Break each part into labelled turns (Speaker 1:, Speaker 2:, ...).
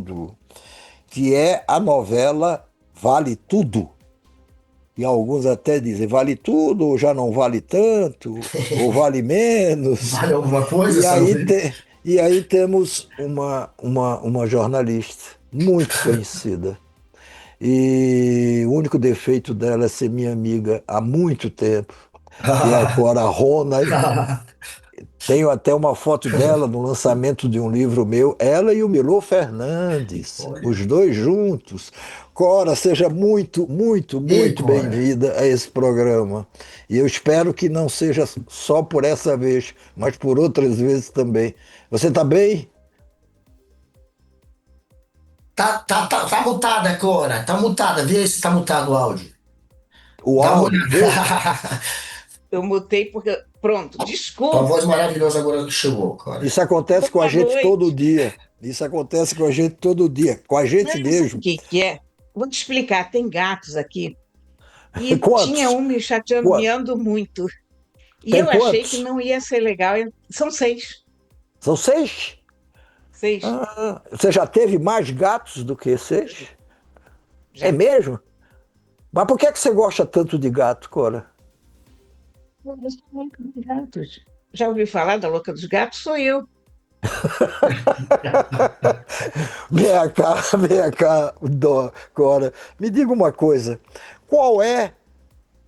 Speaker 1: mundo, que é a novela Vale Tudo. E alguns até dizem, vale tudo, ou já não vale tanto, ou vale menos.
Speaker 2: Vale alguma coisa
Speaker 1: E
Speaker 2: essa
Speaker 1: aí,
Speaker 2: novela?
Speaker 1: te, e aí temos uma jornalista muito conhecida. E o único defeito dela é ser minha amiga há muito tempo, que é a Cora Ronay. Tenho até uma foto dela no lançamento de um livro meu, ela e o Milô Fernandes,
Speaker 2: Olha.
Speaker 1: os dois juntos. Cora, seja muito, muito,
Speaker 2: E aí,
Speaker 1: muito
Speaker 2: Cora?
Speaker 1: bem-vinda a esse programa. E eu espero que não seja só por essa vez, mas por outras vezes também. Você está bem?
Speaker 2: Tá mutada, Cora. Tá mutada. Vê se tá mutado o áudio.
Speaker 1: O
Speaker 2: Dá uma
Speaker 1: áudio, vê?
Speaker 2: olhada.
Speaker 3: Eu mutei porque. Pronto,
Speaker 2: Tua
Speaker 3: desculpa.
Speaker 2: voz maravilhosa agora que chegou, Cora.
Speaker 1: Isso acontece com a
Speaker 3: Boa
Speaker 1: gente todo
Speaker 3: noite.
Speaker 1: dia. Isso acontece com a gente todo dia, com a gente
Speaker 3: Não, sabe o
Speaker 1: mesmo.
Speaker 3: que que é? Vou te explicar. Tem gatos aqui. E tinha
Speaker 1: Quantos?
Speaker 3: um me chateando,
Speaker 1: Qua-
Speaker 3: miando muito. E
Speaker 1: Tem
Speaker 3: eu achei que
Speaker 1: quantos?
Speaker 3: não ia ser legal. São seis.
Speaker 1: São seis?
Speaker 3: Seis.
Speaker 1: Ah, você já teve mais gatos do que seis? É
Speaker 3: Já.
Speaker 1: mesmo? Mas por que é que você gosta tanto de gato, Cora?
Speaker 3: Eu gosto muito de gatos. Já ouviu falar da louca dos gatos? Sou eu.
Speaker 1: Vem cá, Cora. Me diga uma coisa. Qual é,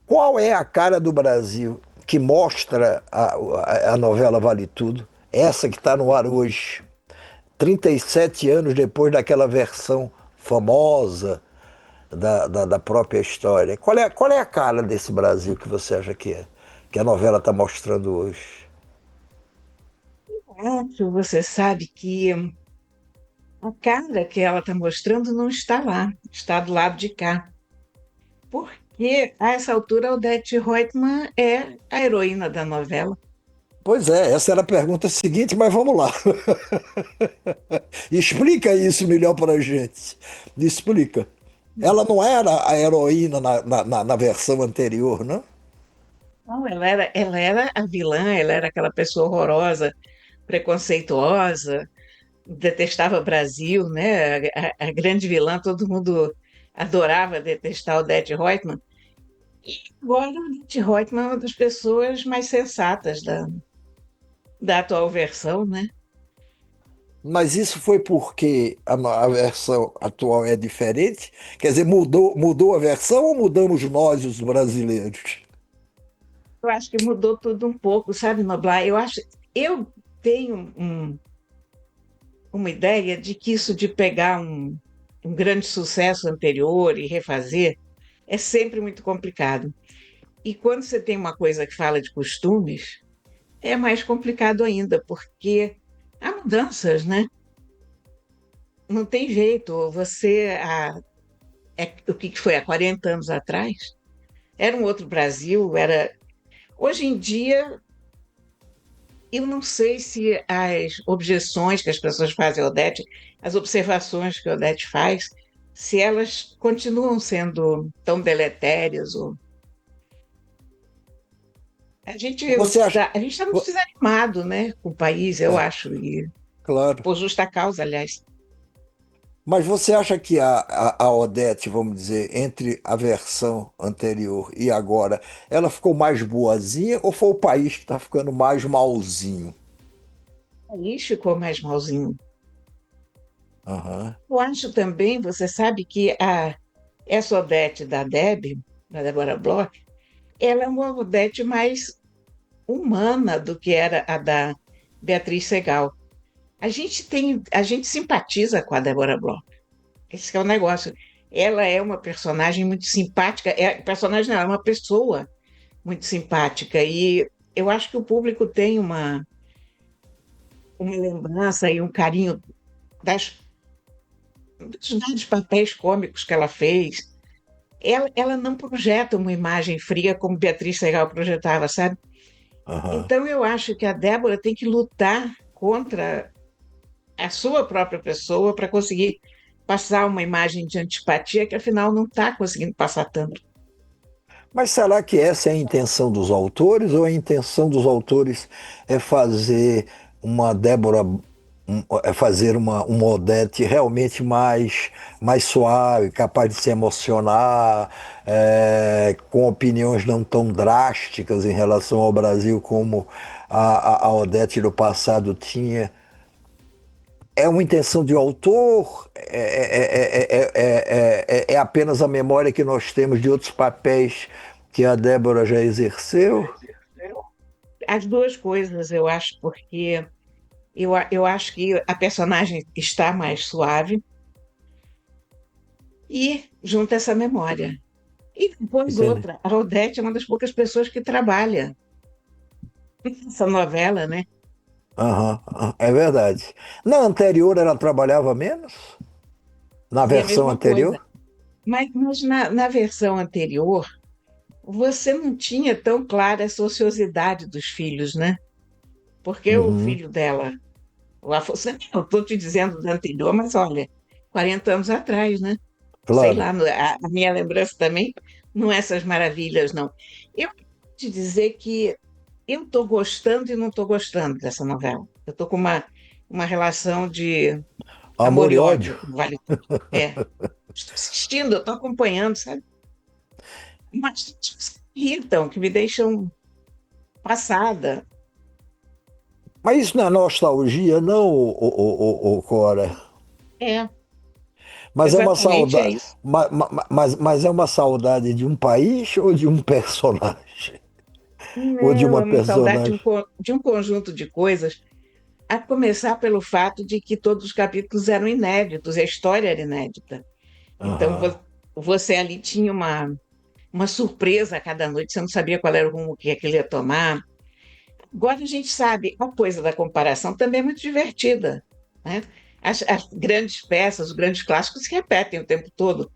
Speaker 1: qual é a cara do Brasil que mostra a novela Vale Tudo? Essa que está no ar hoje, 37 anos depois daquela versão famosa da própria história. Qual é a cara desse Brasil que você acha que a novela está mostrando hoje?
Speaker 3: Gato, você sabe que a cara que ela está mostrando não está lá. Está do lado de cá. Porque, a essa altura, a Odete Roitman é a heroína da novela.
Speaker 1: Pois é, essa era a pergunta seguinte, mas vamos lá. Explica isso melhor para a gente. Explica. Ela não era a heroína na versão anterior, não?
Speaker 3: Não, ela era a vilã, ela era aquela pessoa horrorosa, preconceituosa, detestava o Brasil, né? A grande vilã, todo mundo adorava detestar Odete Roitman. E agora, a Odete Roitman é uma das pessoas mais sensatas da atual versão, né?
Speaker 1: Mas isso foi porque a versão atual é diferente? Quer dizer, mudou a versão ou mudamos nós, os brasileiros?
Speaker 3: Eu acho que mudou tudo um pouco, sabe, Noblar? Eu tenho uma ideia de que isso de pegar um grande sucesso anterior e refazer é sempre muito complicado. E quando você tem uma coisa que fala de costumes, é mais complicado ainda, porque há mudanças, né? Não tem jeito. O que foi há 40 anos atrás? Era um outro Brasil, era. Hoje em dia, eu não sei se as objeções que as pessoas fazem a Odete, as observações que a Odete faz, se elas continuam sendo tão deletérias. A gente
Speaker 1: Você acha.
Speaker 3: a gente está muito desanimado, né, com o país, eu
Speaker 1: É,
Speaker 3: acho, e
Speaker 1: claro.
Speaker 3: por justa causa, aliás.
Speaker 1: Mas você acha que a Odete, vamos dizer, entre a versão anterior e agora, ela ficou mais boazinha ou foi o país que está ficando mais malzinho?
Speaker 3: O país ficou mais malzinho.
Speaker 1: Aham.
Speaker 3: Eu acho também, você sabe que essa Odete da Débora Bloch, ela é uma Odete mais humana do que era a da Beatriz Segal. A gente simpatiza com a Débora Bloch. Esse é o negócio. Ela é uma personagem muito simpática. Personagem não, ela é uma pessoa muito simpática. E eu acho que o público tem uma lembrança e um carinho das, dos vários papéis cômicos que ela fez. Ela não projeta uma imagem fria como Beatriz Segal projetava, sabe?
Speaker 1: Aham.
Speaker 3: Então eu acho que a Débora tem que lutar contra a sua própria pessoa para conseguir passar uma imagem de antipatia que afinal não está conseguindo passar tanto.
Speaker 1: Mas será que essa é a intenção dos autores ou a intenção dos autores é fazer uma Débora fazer uma Odete realmente mais suave, capaz de se emocionar, com opiniões não tão drásticas em relação ao Brasil como a Odete do passado tinha. É uma intenção de autor? É apenas a memória que nós temos de outros papéis que a Débora já exerceu?
Speaker 3: As duas coisas, eu acho, porque eu acho que a personagem está mais suave e junta essa memória. E depois
Speaker 1: Entende?
Speaker 3: outra, a Odete é uma das poucas pessoas que trabalha essa novela, né?
Speaker 1: Aham, aham, é verdade. Na anterior ela trabalhava menos? Na
Speaker 3: E a
Speaker 1: versão
Speaker 3: mesma coisa.
Speaker 1: anterior?
Speaker 3: Mas na versão anterior, você não tinha tão clara a sociosidade dos filhos, né? Porque o
Speaker 1: Uhum,
Speaker 3: filho dela, o Afonso, eu estou te dizendo da anterior, mas olha, 40 anos atrás, né? Sei
Speaker 1: claro.
Speaker 3: lá, a minha lembrança também não é essas maravilhas, não. Eu quero te dizer que eu estou gostando e não estou gostando dessa novela. Eu estou com uma relação de amor
Speaker 1: Amor
Speaker 3: e
Speaker 1: e ódio.
Speaker 3: ódio, vale tudo. É, estou assistindo, eu estou acompanhando, sabe? Mas tem coisas que me irritam, que me deixam passada.
Speaker 1: Mas isso não é nostalgia, não, Cora.
Speaker 3: É,
Speaker 1: Mas é uma
Speaker 3: exatamente é
Speaker 1: saudade.
Speaker 3: isso.
Speaker 1: Mas é uma saudade de um país ou de um personagem? Ou de
Speaker 3: Não,
Speaker 1: uma
Speaker 3: é uma saudade
Speaker 1: personagem?
Speaker 3: de um conjunto de coisas, a começar pelo fato de que todos os capítulos eram inéditos, a história era inédita. Então,
Speaker 1: Aham,
Speaker 3: você ali tinha uma surpresa a cada noite, você não sabia qual era o rumo que aquilo ia tomar. Agora a gente sabe, a coisa da comparação também é muito divertida, né? As grandes peças, os grandes clássicos se repetem o tempo todo.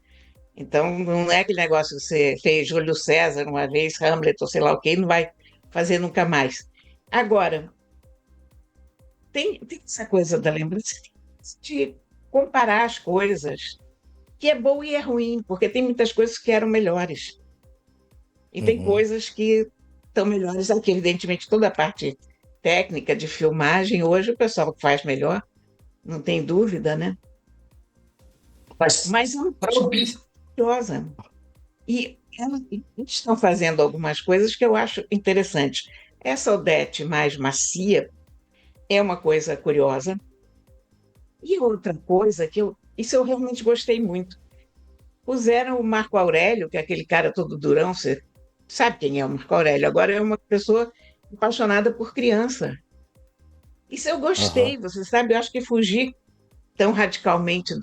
Speaker 3: Então, não é aquele negócio que você fez Júlio César uma vez, Hamlet ou sei lá o quê, e não vai fazer nunca mais. Agora, tem essa coisa da lembrança de comparar as coisas, que é bom e é ruim, porque tem muitas coisas que eram melhores. E tem
Speaker 1: uhum.
Speaker 3: coisas que estão melhores aqui. Evidentemente, toda a parte técnica de filmagem, hoje o pessoal faz melhor, não tem dúvida, né?
Speaker 2: Mas
Speaker 3: Mas é uma
Speaker 2: para
Speaker 3: coisa curiosa. E eles estão fazendo algumas coisas que eu acho interessantes. Essa Odete mais macia é uma coisa curiosa. E outra coisa isso eu realmente gostei muito. Puseram o Marco Aurélio, que é aquele cara todo durão, você sabe quem é o Marco Aurélio, agora é uma pessoa apaixonada por criança. Isso eu
Speaker 1: Aham.
Speaker 3: gostei, você sabe, eu acho que fugir tão radicalmente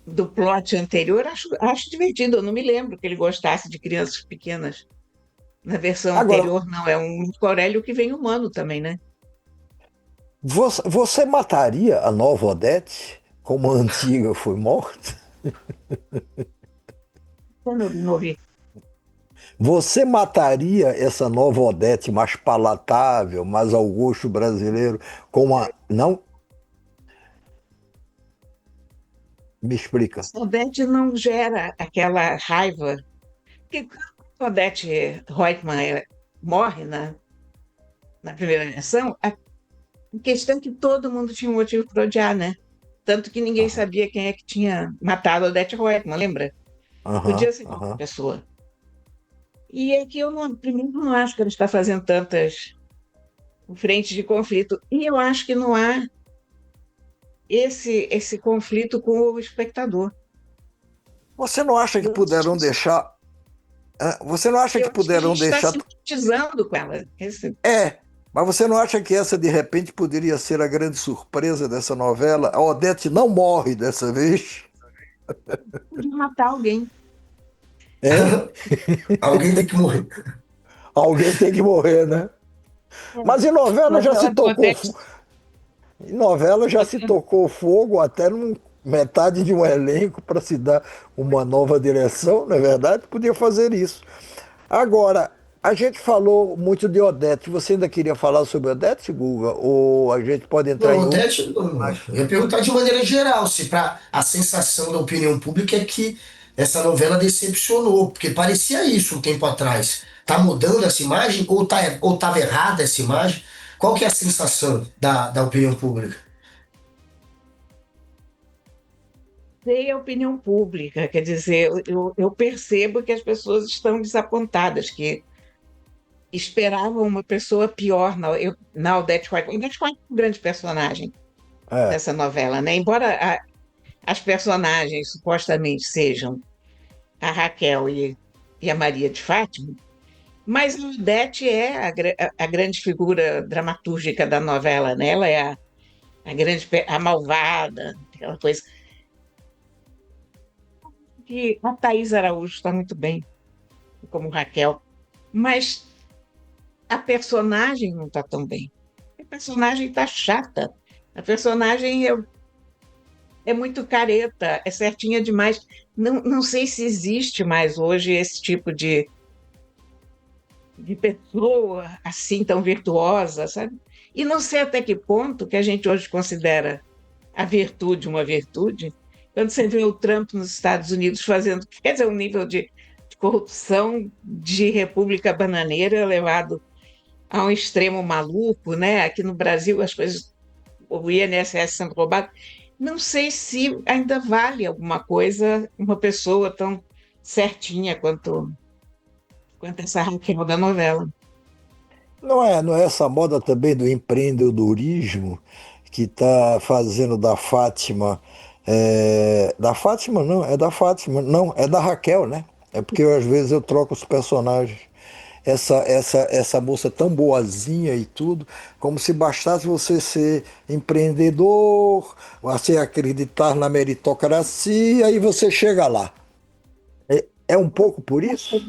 Speaker 3: do plot anterior, acho divertido. Eu não me lembro que ele gostasse de crianças pequenas. Na versão
Speaker 1: Agora,
Speaker 3: anterior, não, é um Marco Aurélio que vem humano também, né?
Speaker 1: você mataria a nova Odete como a antiga foi morta?
Speaker 3: Quando eu não ouvi.
Speaker 1: Você mataria essa nova Odete mais palatável, mais ao gosto brasileiro, como a. Não? Me explica.
Speaker 3: Odete não gera aquela raiva. Porque quando Odete Reutemann morre na primeira eleição, a questão é que todo mundo tinha um motivo para odiar, né? Tanto que ninguém
Speaker 1: Aham,
Speaker 3: sabia quem é que tinha matado Odete Reutemann, lembra?
Speaker 1: aham,
Speaker 3: Podia ser qualquer
Speaker 1: aham.
Speaker 3: pessoa. E é que eu não, primeiro não acho que ela está fazendo tantas frentes de conflito. E eu acho que não há esse conflito com o espectador.
Speaker 1: Você não acha que
Speaker 3: Eu acho
Speaker 1: puderam
Speaker 3: que,
Speaker 1: deixar. Você não acha que
Speaker 3: eu acho que a
Speaker 1: puderam
Speaker 3: gente está
Speaker 1: deixar.
Speaker 3: simpatizando com ela.
Speaker 1: É, mas você não acha que essa de repente poderia ser a grande surpresa dessa novela? A Odete não morre dessa vez?
Speaker 3: De matar alguém.
Speaker 1: Hein?
Speaker 2: alguém tem que morrer.
Speaker 1: Alguém tem que morrer, né?
Speaker 3: É.
Speaker 1: Mas em novela já se
Speaker 3: Novela do
Speaker 1: tocou.
Speaker 3: Odete,
Speaker 1: Em novela já se tocou fogo até metade de um elenco para se dar uma nova direção, não é verdade? Podia fazer isso. Agora, a gente falou muito de Odete. Você ainda queria falar sobre Odete, Guga? Ou a gente pode entrar
Speaker 2: Não,
Speaker 1: em outro?
Speaker 2: Odete, não. Eu ia perguntar de maneira geral, se para a sensação da opinião pública é que essa novela decepcionou, porque parecia isso um tempo atrás. Tá mudando essa imagem ou estava errada essa imagem? Qual que é a sensação da opinião pública?
Speaker 3: Sei a opinião pública, quer dizer, eu percebo que as pessoas estão desapontadas, que esperavam uma pessoa pior na Odete Roitman. Odete Roitman é um grande personagem
Speaker 1: É.
Speaker 3: dessa novela, né? Embora as personagens supostamente sejam a Raquel e a Maria de Fátima, mas a Odete é a grande figura dramatúrgica da novela, né? Ela é a malvada, aquela coisa que a Thaís Araújo está muito bem, como Raquel, mas a personagem não está tão bem. A personagem está chata. A personagem é muito careta, é certinha demais. Não sei se existe mais hoje esse tipo de pessoa assim tão virtuosa, sabe? E não sei até que ponto que a gente hoje considera a virtude uma virtude, quando você vê o Trump nos Estados Unidos fazendo, quer dizer, um nível de corrupção de república bananeira levado a um extremo maluco, né? Aqui no Brasil as coisas, o INSS sendo roubado. Não sei se ainda vale alguma coisa uma pessoa tão certinha quanto essa Raquel da novela.
Speaker 1: Não é essa moda também do empreendedorismo que está fazendo da Fátima. Da Fátima não, é da Fátima, não, é da Raquel, né? É porque às vezes eu troco os personagens. Essa moça tão boazinha e tudo, como se bastasse você ser empreendedor, você acreditar na meritocracia e você chega lá. É um pouco por isso?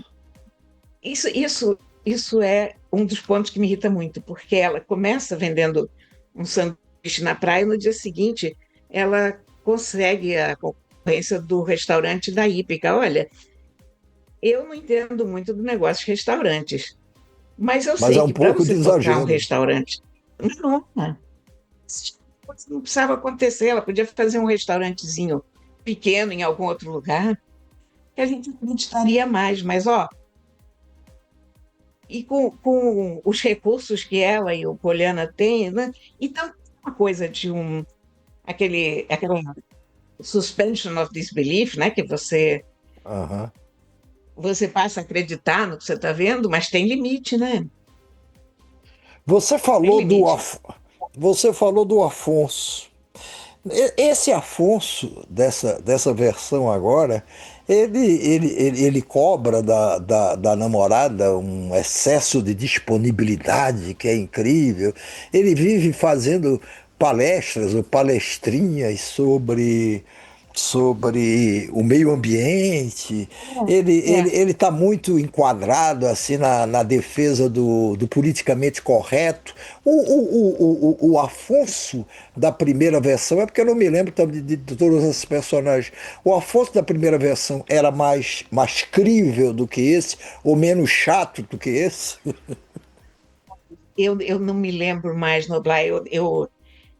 Speaker 3: Isso é um dos pontos que me irrita muito, porque ela começa vendendo um sanduíche na praia e no dia seguinte ela consegue a concorrência do restaurante da Hípica. Olha, eu não entendo muito do negócio de restaurantes, mas eu
Speaker 1: Mas é
Speaker 3: sei
Speaker 1: um
Speaker 3: que para
Speaker 1: pouco de
Speaker 3: você tocar um
Speaker 1: exagero.
Speaker 3: restaurante, não, não precisava acontecer, ela podia fazer um restaurantezinho pequeno em algum outro lugar, que a gente acreditaria mais, mas ó, e com os recursos que ela e o Poliana têm, né? Então, uma coisa de aquela suspension of disbelief, né? Que
Speaker 1: Aham.
Speaker 3: você passa a acreditar no que você está vendo, mas tem limite, né?
Speaker 1: Você
Speaker 3: Tem
Speaker 1: falou do,
Speaker 3: limite.
Speaker 1: Af... Você falou do Afonso. Esse Afonso, dessa versão agora, ele cobra da namorada um excesso de disponibilidade que é incrível. Ele vive fazendo palestras ou palestrinhas sobre o meio ambiente.
Speaker 3: É,
Speaker 1: Ele está muito enquadrado assim na defesa do politicamente correto. O Afonso da primeira versão, é porque eu não me lembro de todos esses personagens. O Afonso da primeira versão era mais crível do que esse, ou menos chato do que esse.
Speaker 3: eu não me lembro mais, Noblar,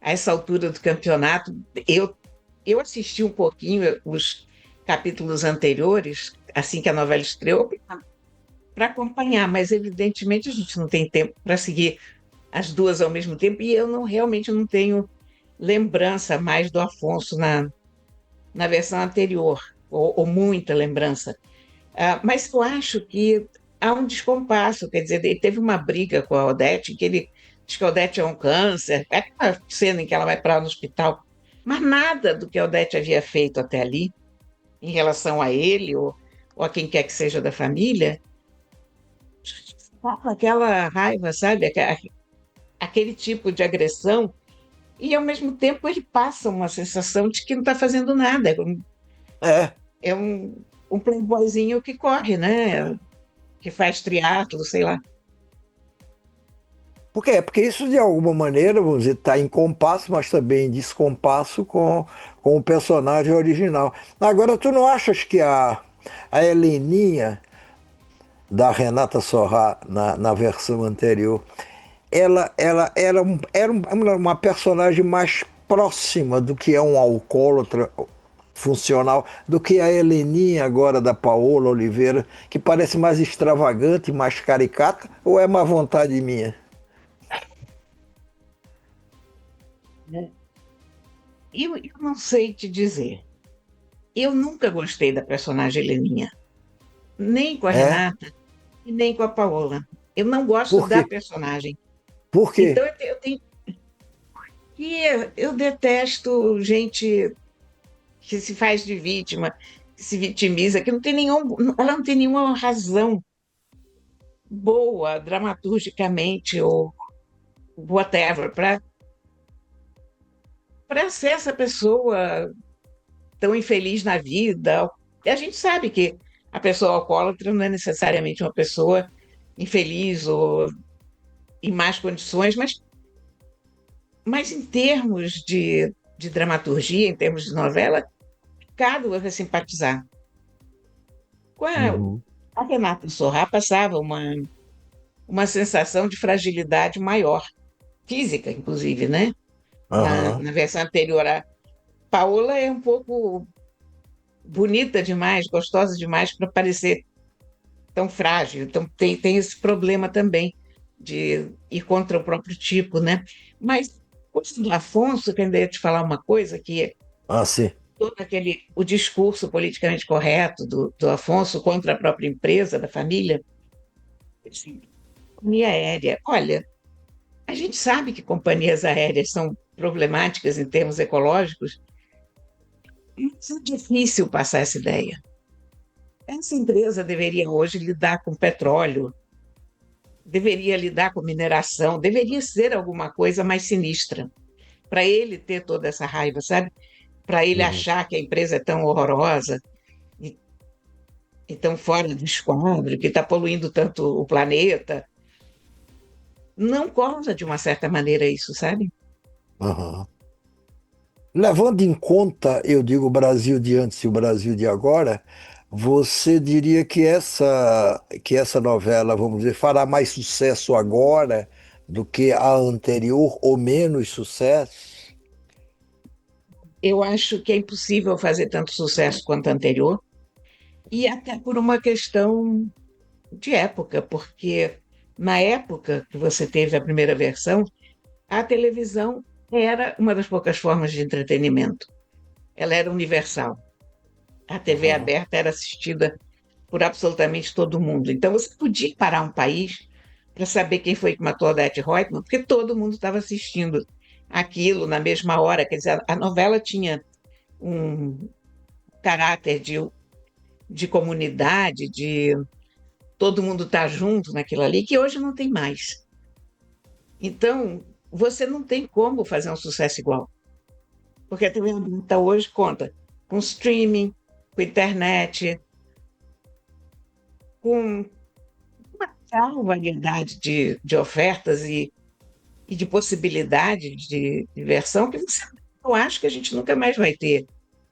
Speaker 3: a essa altura do campeonato, eu assisti um pouquinho os capítulos anteriores, assim que a novela estreou, para acompanhar, mas evidentemente a gente não tem tempo para seguir as duas ao mesmo tempo, e eu realmente não tenho lembrança mais do Afonso na versão anterior, ou muita lembrança. Mas eu acho que há um descompasso, quer dizer, ele teve uma briga com a Odete, que ele diz que a Odete é um câncer, é a cena em que ela vai para o hospital, mas nada do que a Odete havia feito até ali, em relação a ele, ou a quem quer que seja da família, aquela raiva, sabe? Aquele tipo de agressão, e ao mesmo tempo ele passa uma sensação de que não está fazendo nada,
Speaker 1: É,
Speaker 3: é um playboyzinho que corre, né? Que faz triatlo, sei lá.
Speaker 1: porque isso de alguma maneira, vamos dizer, está em compasso, mas também em descompasso com o personagem original. Agora, tu não achas que a Heleninha da Renata Sorrah na versão anterior, ela era uma personagem mais próxima do que é um alcoólatra funcional, do que a Heleninha agora da Paola Oliveira, que parece mais extravagante, mais caricata, ou é má vontade minha?
Speaker 3: Eu não sei te dizer. Eu nunca gostei da personagem Heleninha, nem com a
Speaker 1: É?
Speaker 3: Renata e nem com a Paola. Eu não gosto
Speaker 1: Por
Speaker 3: da
Speaker 1: quê?
Speaker 3: personagem.
Speaker 1: Por
Speaker 3: Então
Speaker 1: quê?
Speaker 3: eu tenho que eu detesto gente que se faz de vítima, que se vitimiza, que não tem ela não tem nenhuma razão boa dramaturgicamente ou whatever para ser essa pessoa tão infeliz na vida. A gente sabe que a pessoa alcoólatra não é necessariamente uma pessoa infeliz ou em más condições, mas em termos de dramaturgia, em termos de novela, cada vai simpatizar. Com
Speaker 1: Uhum.
Speaker 3: a Renata Sorrah passava uma sensação de fragilidade maior, física, inclusive, né?
Speaker 1: Aham.
Speaker 3: Na versão anterior, a Paola é um pouco bonita demais, gostosa demais para parecer tão frágil. Então, tem esse problema também de ir contra o próprio tipo, né? Mas, o Afonso, que ainda ia te falar uma coisa, que
Speaker 1: Ah, sim.
Speaker 3: todo o discurso politicamente correto do Afonso contra a própria empresa, da família, assim, companhia aérea. Olha, a gente sabe que companhias aéreas são problemáticas em termos ecológicos, mas é difícil passar essa ideia. Essa empresa deveria hoje lidar com petróleo, deveria lidar com mineração, deveria ser alguma coisa mais sinistra, para ele ter toda essa raiva, sabe? Para ele
Speaker 1: Uhum.
Speaker 3: achar que a empresa é tão horrorosa e, e tão fora do esquadro, que está poluindo tanto o planeta. Não gosta de uma certa maneira isso, sabe?
Speaker 1: Aham. Levando em conta, eu digo o Brasil de antes e o Brasil de agora, você diria que essa novela, vamos dizer, fará mais sucesso agora do que a anterior ou menos sucesso?
Speaker 3: Eu acho que é impossível fazer tanto sucesso quanto a anterior, e até por uma questão de época, porque na época que você teve a primeira versão, a televisão era uma das poucas formas de entretenimento. Ela era universal. A TV
Speaker 1: Aham.
Speaker 3: aberta era assistida por absolutamente todo mundo. Então você podia parar um país para saber quem foi que matou a Odete Roitman, porque todo mundo estava assistindo aquilo na mesma hora. Quer dizer, a novela tinha um caráter de comunidade, de todo mundo estar junto naquilo ali, que hoje não tem mais. Então, você não tem como fazer um sucesso igual. Porque a TV aberta hoje conta com streaming, com internet, com uma tal variedade de ofertas e de possibilidade de diversão que eu acho que a gente nunca mais vai ter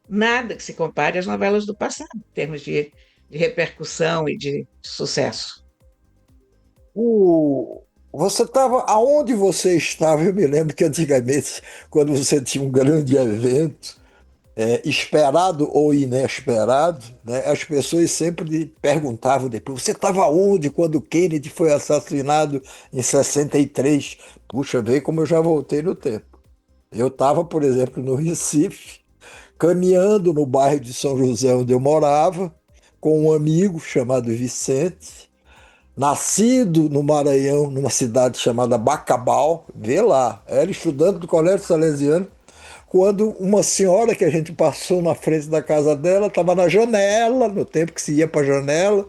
Speaker 3: nada que se compare às novelas do passado, em termos de repercussão e de sucesso.
Speaker 1: Você estava, aonde você estava? Eu me lembro que antigamente, quando você tinha um grande evento, esperado ou inesperado, né, as pessoas sempre lhe perguntavam depois: você estava onde quando Kennedy foi assassinado em 63? Puxa, vê como eu já voltei no tempo. Eu estava, por exemplo, no Recife, caminhando no bairro de São José, onde eu morava, com um amigo chamado Vicente, nascido no Maranhão, numa cidade chamada Bacabal, vê lá, era estudante do Colégio Salesiano, quando uma senhora que a gente passou na frente da casa dela estava na janela, no tempo que se ia para a janela,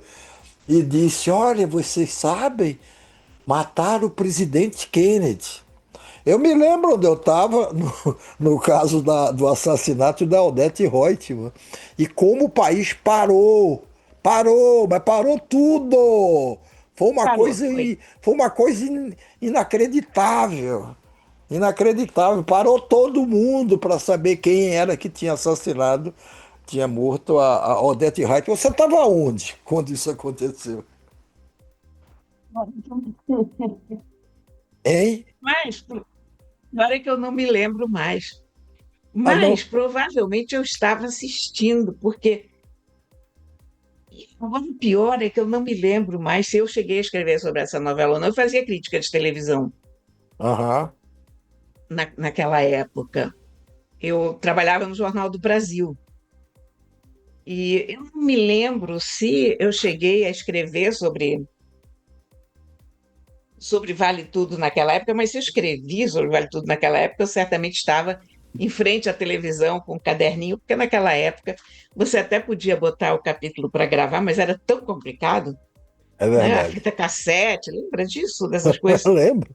Speaker 1: e disse: Olha, vocês sabem, mataram o presidente Kennedy. Eu me lembro onde eu estava no caso do assassinato da Odete Roitman e como o país mas parou tudo.
Speaker 3: Parou, foi.
Speaker 1: Foi uma coisa inacreditável. Inacreditável. Parou todo mundo para saber quem era que tinha assassinado, tinha morto a Odete Roitman. Você estava onde quando isso aconteceu? Hein?
Speaker 3: Mas, agora é que eu não me lembro mais.
Speaker 1: Ah,
Speaker 3: Mas
Speaker 1: não.
Speaker 3: provavelmente eu estava assistindo, porque agora o pior é que eu não me lembro mais se eu cheguei a escrever sobre essa novela ou não. Eu fazia crítica de televisão.
Speaker 1: Aham.
Speaker 3: naquela época. Eu trabalhava no Jornal do Brasil. E eu não me lembro se eu cheguei a escrever sobre Vale Tudo naquela época, mas se eu escrevi sobre Vale Tudo naquela época, eu certamente estava em frente à televisão com um caderninho, porque naquela época você até podia botar o capítulo para gravar, mas era tão complicado,
Speaker 1: É
Speaker 3: né? A
Speaker 1: verdade.
Speaker 3: fita cassete, lembra disso, dessas coisas?
Speaker 1: Lembro.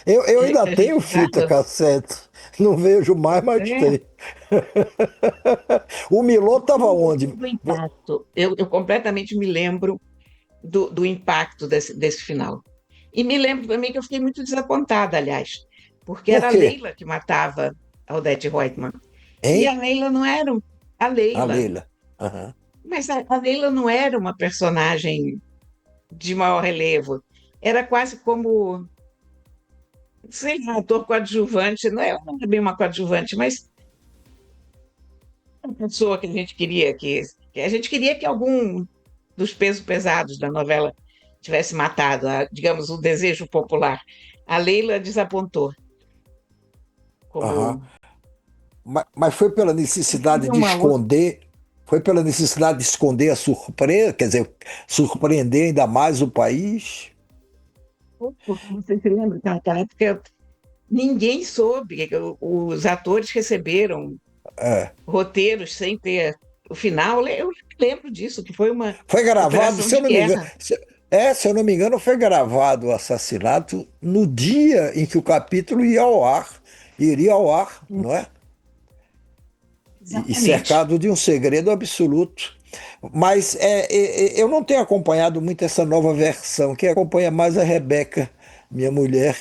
Speaker 1: Eu ainda
Speaker 3: Que a gente
Speaker 1: tenho fita
Speaker 3: usava?
Speaker 1: cassete. Não vejo mais, mas
Speaker 3: É,
Speaker 1: tem. O Milô estava
Speaker 3: eu
Speaker 1: onde?
Speaker 3: lembro do impacto. Eu completamente me lembro do impacto desse final. E me lembro também que eu fiquei muito desapontada, aliás, porque
Speaker 1: Por
Speaker 3: era a
Speaker 1: quê?
Speaker 3: Leila que matava a Odete Roitman. E a
Speaker 1: Hein?
Speaker 3: Leila não era a
Speaker 1: A
Speaker 3: Leila,
Speaker 1: Leila. Aham.
Speaker 3: mas a Leila não era uma personagem de maior relevo. Era quase como, sei lá, ator coadjuvante, não ela não era bem uma coadjuvante, mas uma pessoa que a gente queria que a gente queria que algum dos pesos pesados da novela tivesse matado, digamos, o desejo popular. A Leila desapontou,
Speaker 1: Aham.
Speaker 3: como
Speaker 1: Mas foi pela necessidade
Speaker 3: tinha
Speaker 1: de
Speaker 3: uma outra.
Speaker 1: esconder, foi pela necessidade de esconder a surpresa, quer dizer, surpreender ainda mais o país?
Speaker 3: Porque você se lembra que naquela época ninguém soube, os atores receberam
Speaker 1: É.
Speaker 3: roteiros sem ter o final. Eu lembro disso, que foi uma
Speaker 1: Foi gravado,
Speaker 3: operação
Speaker 1: se eu
Speaker 3: de
Speaker 1: não me engano,
Speaker 3: guerra.
Speaker 1: se eu não me engano, foi gravado o assassinato no dia em que o capítulo ia ao ar, iria ao ar, não é? E
Speaker 3: Exatamente.
Speaker 1: cercado de um segredo absoluto. Mas eu não tenho acompanhado muito essa nova versão. Quem acompanha mais é a Rebeca, minha mulher,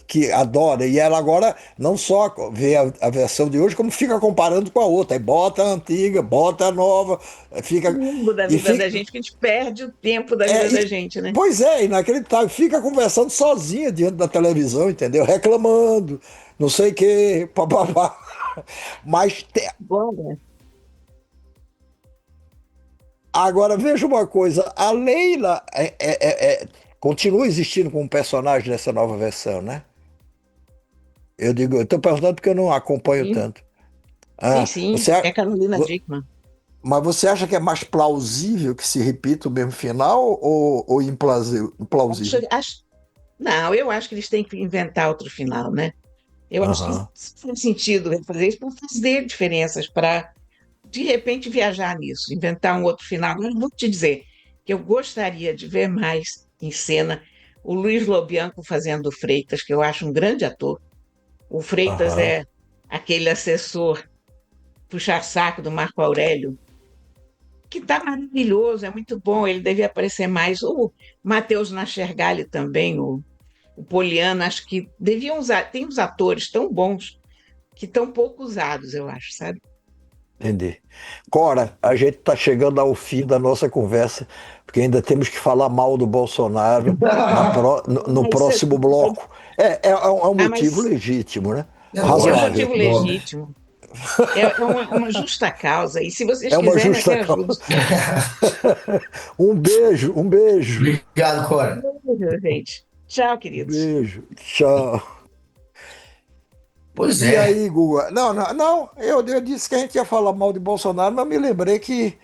Speaker 1: que adora. E ela agora não só vê a versão de hoje, como fica comparando com a outra. Aí bota a antiga, bota a nova, fica.
Speaker 3: Longo da
Speaker 1: E
Speaker 3: vida da
Speaker 1: fica
Speaker 3: gente, que a gente perde o tempo da
Speaker 1: é,
Speaker 3: vida da
Speaker 1: e-
Speaker 3: gente, né?
Speaker 1: pois é, inacreditável. Fica conversando sozinha diante da televisão, entendeu? Reclamando, não sei o quê, papapá. Mas
Speaker 3: Agora,
Speaker 1: agora veja uma coisa: a Leila continua existindo como personagem nessa nova versão, né? Eu digo, eu estou perguntando porque eu não acompanho
Speaker 3: sim,
Speaker 1: tanto.
Speaker 3: sim,
Speaker 1: Ah,
Speaker 3: sim, é Carolina
Speaker 1: vo-
Speaker 3: Dickman.
Speaker 1: mas você acha que é mais plausível que se repita o mesmo final ou implausível?
Speaker 3: Acho, não, eu acho que eles têm que inventar outro final, né? Eu acho que
Speaker 1: Aham,
Speaker 3: faz sentido fazer isso por fazer diferenças, para, de repente, viajar nisso, inventar um outro final. Eu vou te dizer que eu gostaria de ver mais em cena o Luiz Lobianco fazendo o Freitas, que eu acho um grande ator. O Freitas
Speaker 1: aham,
Speaker 3: é aquele assessor puxa-saco do Marco Aurélio, que está maravilhoso, é muito bom, ele devia aparecer mais. O Matheus Nachergali também, o Poliana, acho que deviam usar. Tem uns atores tão bons que estão pouco usados, eu acho, sabe?
Speaker 1: entendi. Cora, a gente está chegando ao fim da nossa conversa, porque ainda temos que falar mal do Bolsonaro no
Speaker 3: Mas,
Speaker 1: próximo bloco. É um motivo
Speaker 3: mas
Speaker 1: legítimo, né?
Speaker 2: É
Speaker 3: é um
Speaker 2: lógico,
Speaker 1: Razoável.
Speaker 3: motivo
Speaker 2: nobre.
Speaker 3: legítimo, é uma justa causa, e se vocês
Speaker 1: É uma
Speaker 3: quiserem,
Speaker 1: justa
Speaker 3: até ajudo.
Speaker 1: causa. Um beijo, um beijo,
Speaker 2: Obrigado, Cora.
Speaker 3: Gente. Tchau,
Speaker 1: um
Speaker 3: queridos.
Speaker 1: beijo. Tchau.
Speaker 2: Pois
Speaker 1: E
Speaker 2: é.
Speaker 1: aí, Guga? Não, eu disse que a gente ia falar mal de Bolsonaro, mas me lembrei que